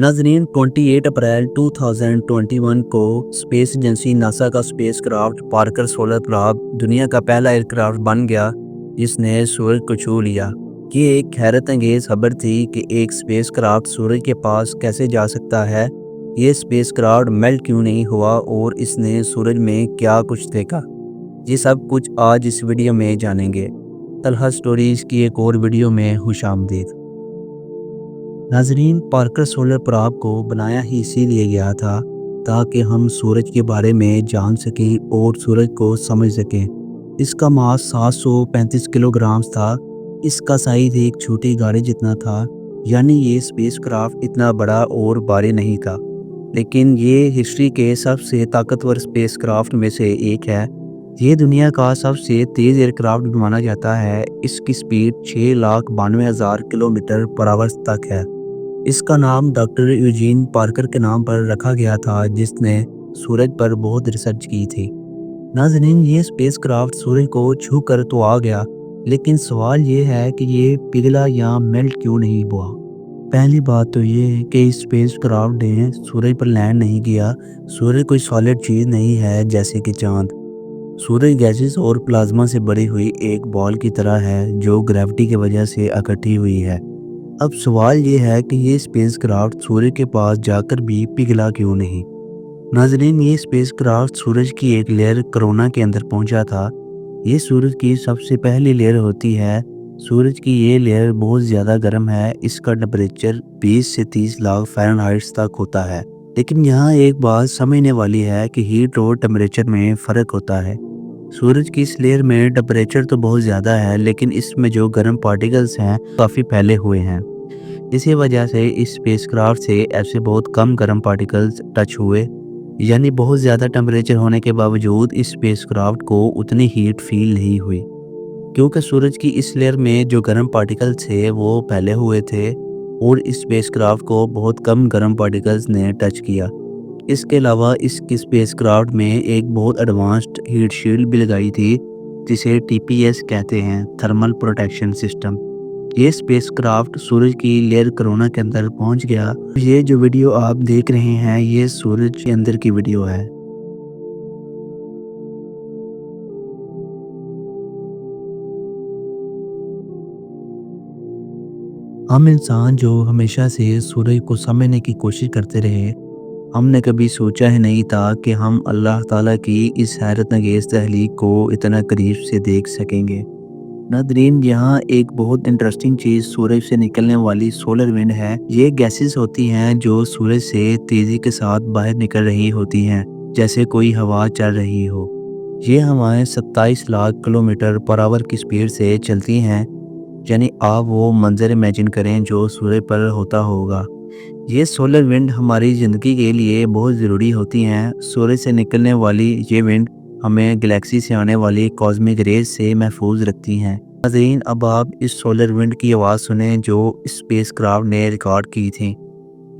नाजरीन 28 अप्रैल 2021 को space agency NASA का space craft Parker solar probe दुनिया का पहला एयरक्राफ्ट बन गया जिसने सूरज को छू लिया। ये एक हैरत अंगेज खबर थी कि एक स्पेस क्राफ्ट सूरज के पास कैसे जा सकता है। ये स्पेस क्राफ्ट मेल्ट क्यों नहीं हुआ और इसने सूरज में क्या कुछ देखा, ये सब कुछ आज इस वीडियो में जानेंगे। तलहा स्टोरीज की एक और वीडियो में खुशामदीद। नाजरीन, पार्कर सोलर प्रोब को बनाया ही इसीलिए गया था ताकि हम सूरज के बारे में जान सकें और सूरज को समझ सकें। इसका मास 735 किलोग्राम था। इसका साइज एक छोटी गाड़ी जितना था, यानी ये स्पेस क्राफ्ट इतना बड़ा और भारी नहीं था। लेकिन ये हिस्ट्री के सबसे ताकतवर स्पेस क्राफ्ट में से एक है। ये दुनिया का सबसे तेज़ एयरक्राफ्ट माना जाता है। इसकी स्पीड 6,92,000 किलोमीटर पर आवर तक है। इसका नाम डॉक्टर यूजीन पार्कर के नाम पर रखा गया था, जिसने सूरज पर बहुत रिसर्च की थी। नाज़रीन, ये स्पेस क्राफ्ट सूरज को छू कर तो आ गया, लेकिन सवाल ये है कि ये पिघला या मेल्ट क्यों नहीं हुआ। पहली बात तो ये है कि इस स्पेस क्राफ्ट ने सूरज पर लैंड नहीं किया। सूरज कोई सॉलिड चीज़ नहीं है जैसे कि चांद। सूरज गैसेस और प्लाज्मा से बड़ी हुई एक बॉल की तरह है जो ग्रेविटी की वजह से इकट्ठी हुई है। अब सवाल ये है कि ये स्पेस क्राफ्ट सूरज के पास जाकर भी पिघला क्यों नहीं। नाजरीन, ये स्पेस क्राफ्ट सूरज की एक लेयर कोरोना के अंदर पहुंचा था। ये सूरज की सबसे पहली लेयर होती है। सूरज की ये लेयर बहुत ज़्यादा गर्म है। इसका टेम्परेचर 20 से 30 लाख फ़ारेनहाइट तक होता है। लेकिन यहाँ एक बात समझने वाली है कि हीट और टेम्परेचर में फ़र्क होता है। सूरज की इस लेयर में टेम्परेचर तो बहुत ज़्यादा है, लेकिन इसमें जो गर्म पार्टिकल्स हैं काफ़ी फैले हुए हैं। इसी वजह से इस स्पेसक्राफ्ट से ऐसे बहुत कम गर्म पार्टिकल्स टच हुए, यानी बहुत ज़्यादा टेम्परेचर होने के बावजूद इस स्पेसक्राफ्ट को उतनी हीट फील नहीं हुई, क्योंकि सूरज की इस लेयर में जो गर्म पार्टिकल्स थे वो फैले हुए थे और इस स्पेसक्राफ्ट को बहुत कम गर्म पार्टिकल्स ने टच किया। इसके अलावा इसकी स्पेसक्राफ्ट में एक बहुत एडवांस्ड हीट शील्ड भी लगाई थी, जिसे टीपीएस कहते हैं, थर्मल प्रोटेक्शन सिस्टम। ये स्पेसक्राफ्ट सूरज की लेयर कोरोना के अंदर पहुंच गया। ये जो वीडियो आप देख रहे हैं ये सूरज के अंदर की वीडियो है। हम इंसान जो हमेशा से सूरज को समझने की कोशिश करते रहे, हमने कभी सोचा ही नहीं था कि हम अल्लाह ताला की इस हैरत अंगेज़ तख्लीक को इतना करीब से देख सकेंगे। नादरीन, यहाँ एक बहुत इंटरेस्टिंग चीज़ सूरज से निकलने वाली सोलर विंड है। ये गैसेस होती हैं जो सूरज से तेज़ी के साथ बाहर निकल रही होती हैं, जैसे कोई हवा चल रही हो। ये हवाएं 27 लाख किलोमीटर पर आवर की स्पीड से चलती हैं, यानी आप वो मंजर इमेजिन करें जो सूरज पर होता होगा। ये सोलर विंड हमारी ज़िंदगी के लिए बहुत ज़रूरी होती हैं। सूरज से निकलने वाली ये विंड हमें गैलेक्सी से आने वाली कॉस्मिक रेज से महफूज रखती हैं। नाज़रीन, अब आप इस सोलर विंड की आवाज़ सुने जो स्पेस क्राफ्ट ने रिकॉर्ड की थी।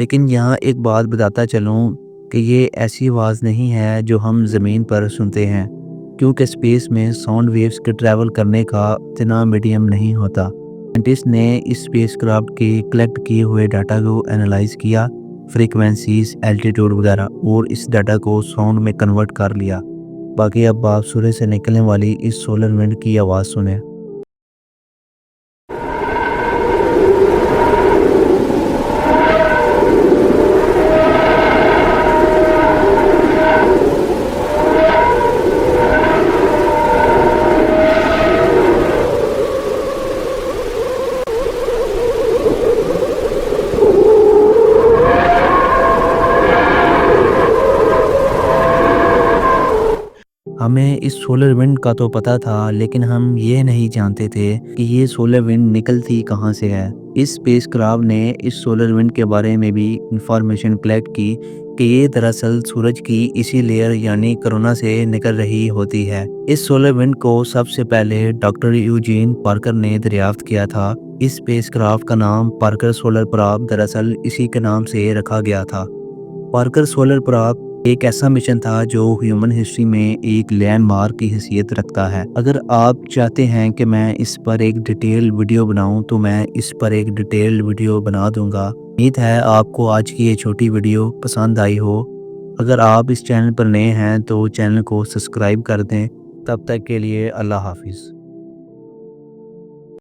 लेकिन यहाँ एक बात बताता चलूँ कि ये ऐसी आवाज़ नहीं है जो हम ज़मीन पर सुनते हैं, क्योंकि स्पेस में साउंड वेव्स के ट्रैवल करने का इतना मीडियम नहीं होता। साइंटिस्ट ने इस स्पेस क्राफ्ट के कलेक्ट किए हुए डाटा को एनालाइज किया, फ्रीक्वेंसीज, एल्टीट्यूड वगैरह, और इस डाटा को साउंड में कन्वर्ट कर लिया। बाकी अब आप सूरज से निकलने वाली इस सोलर विंड की आवाज़ सुने। हमें इस सोलर विंड का तो पता था, लेकिन हम ये नहीं जानते थे कि ये सोलर विंड निकलती कहाँ से है। इस स्पेसक्राफ्ट ने इस सोलर विंड के बारे में भी इंफॉर्मेशन कलेक्ट की कि ये दरअसल सूरज की इसी लेयर यानी कोरोना से निकल रही होती है। इस सोलर विंड को सबसे पहले डॉक्टर यूजीन पार्कर ने दरियाफ्त किया था। इस स्पेसक्राफ्ट का नाम पार्कर सोलर प्रोब दरअसल इसी के नाम से रखा गया था। पार्कर सोलर प्रोब एक ऐसा मिशन था जो ह्यूमन हिस्ट्री में एक लैंडमार्क की हैसियत रखता है। अगर आप चाहते हैं कि मैं इस पर एक डिटेल वीडियो बनाऊं तो मैं इस पर एक डिटेल वीडियो बना दूंगा। امید ہے آپ کو آج کی یہ چھوٹی ویڈیو پسند آئی ہو۔ اگر آپ اس چینل پر نئے ہیں تو چینل کو سبسکرائب کر دیں۔ تب تک کے لیے اللہ حافظ۔